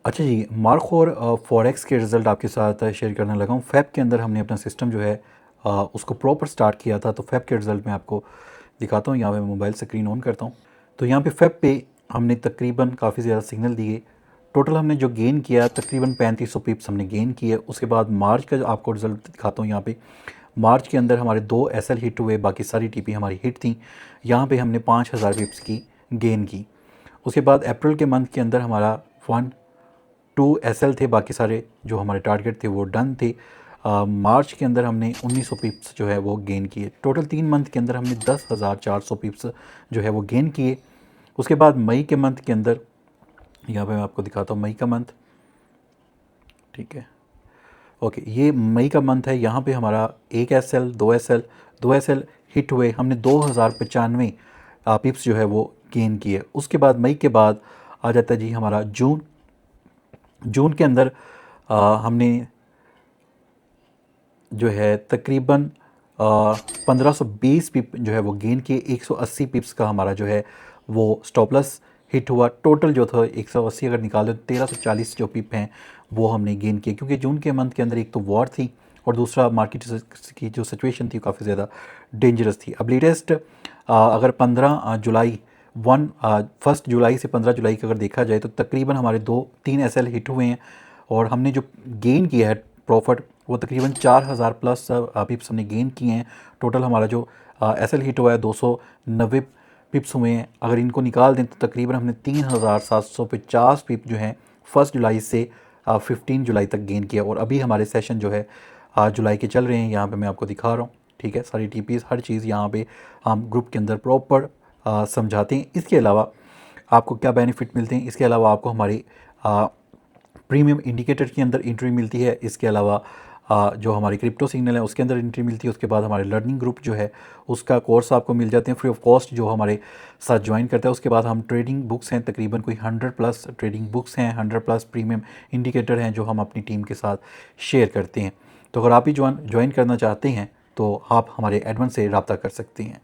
अच्छा जी, मार्को और फॉरेक्स के रिज़ल्ट आपके साथ शेयर करने लगा हूँ। फ़ेब के अंदर हमने अपना सिस्टम जो है उसको प्रॉपर स्टार्ट किया था। तो फ़ेब के रिज़ल्ट मैं आपको दिखाता हूँ। यहाँ पे मोबाइल स्क्रीन ऑन करता हूँ। तो यहाँ पे फ़ेब पे हमने तकरीबन काफ़ी ज़्यादा सिग्नल दिए। टोटल हमने जो गेन किया तकरीबन 3500 पिप्स हमने गेन किए। उसके बाद मार्च का जो आपको रिज़ल्ट दिखाता हूँ यहाँ पे। मार्च के अंदर हमारे 2 एसएल हिट हुए, बाकी सारी टीपी हमारी हिट थी। यहाँ पे हमने 5000 पिप्स की गेन की। उसके बाद अप्रैल के मंथ के अंदर हमारा 1 2 एसएल थे, बाकी सारे जो हमारे टारगेट थे वो डन थे। मार्च के अंदर हमने 1900 पिप्स जो है वो गेन किए। टोटल 3 मंथ के अंदर हमने 10,400 पिप्स जो है वो गेन किए। उसके बाद मई के मंथ के अंदर यहाँ पे मैं आपको दिखाता हूँ मई का मंथ। ठीक है, ओके, ये मई का मंथ है। यहाँ पे हमारा 1 एसएल 2 एसएल हिट हुए। हमने 2095 पिप्स जो है वो गेन किए। उसके बाद मई के बाद आ जाता है जी हमारा जून। जून के अंदर हमने जो है तकरीबन 1520 पिप जो है वो गेन किए। 180 पिप्स का हमारा जो है वो स्टॉप लॉस हिट हुआ। टोटल जो था 180 अगर निकाले तो 1340 जो पिप हैं वो हमने गेन किए, क्योंकि जून के मंथ के अंदर एक तो वॉर थी और दूसरा मार्केट की जो सिचुएशन थी काफ़ी ज़्यादा डेंजरस थी। अब लेटेस्ट अगर 15 जुलाई 1 जुलाई से 15 जुलाई का अगर देखा जाए तो तकरीबन हमारे 2-3 एसएल हिट हुए हैं और हमने जो गेन किया है प्रॉफिट वो तकरीबन 4000 प्लस पिप्स हमने गेन किए हैं। टोटल हमारा जो एसएल हिट हुआ है 290 पिप्स हुए हैं। अगर इनको निकाल दें तो तकरीबन हमने 3750 पिप जो हैं 1 जुलाई से 15 जुलाई तक गेन किया। और अभी हमारे सेशन जो है जुलाई के चल रहे हैं। यहाँ पे मैं आपको दिखा रहा हूँ। ठीक है, सारी टीपीस हर चीज़ यहाँ पे हम ग्रुप के अंदर प्रॉपर समझाते हैं। इसके अलावा आपको क्या बेनिफिट मिलते हैं, इसके अलावा आपको हमारी प्रीमियम इंडिकेटर के अंदर एंट्री मिलती है। इसके अलावा जो हमारी क्रिप्टो सिग्नल है उसके अंदर एंट्री मिलती है। उसके बाद हमारे लर्निंग ग्रुप जो है उसका कोर्स आपको मिल जाते हैं फ्री ऑफ कॉस्ट जो हमारे साथ ज्वाइन करता है। उसके बाद हम ट्रेडिंग बुक्स हैं, तकरीबन कोई 100 प्लस ट्रेडिंग बुक्स हैं, 100 प्लस प्रीमियम इंडिकेटर हैं जो हम अपनी टीम के साथ शेयर करते हैं। तो अगर आप भी ज्वाइन करना चाहते हैं तो आप हमारे एडमिन से रब्ता कर सकते हैं।